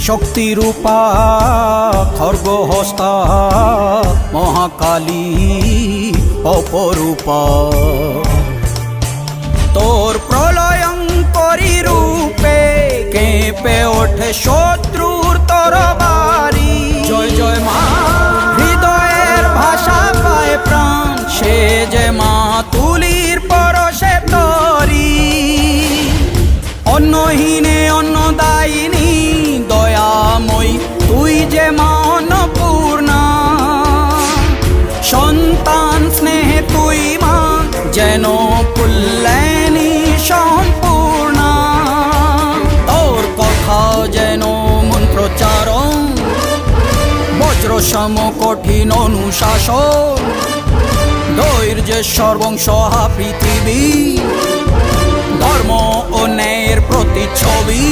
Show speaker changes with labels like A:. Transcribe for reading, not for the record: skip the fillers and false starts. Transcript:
A: শক্তিরূপা খর্গহস্তা মহাকালী অপরূপা। তোর প্রলয়ঙ্করী রূপে কেঁপে ওঠে শত্রুর তরবারি। জয় জয় মা, হৃদয়ের ভাষা পায় প্রাণ, সে যে মা তুলির পরশে তরি। অন্নহীনে অন্নদায়িনী দয়াময়ী, তুই যে মা অন্নপূর্ণা। সন্তান স্নেহে তুই মা যেন কল্যাণী সম্পূর্ণা। তোর কথা যেন মন্ত্রোচ্চারণ, বজ্র সম কঠিন অনুশাসন। ধৈর্যের সর্বংসহা পৃথিবী, ধর্ম ও ন্যায়ের প্রতিচ্ছবি।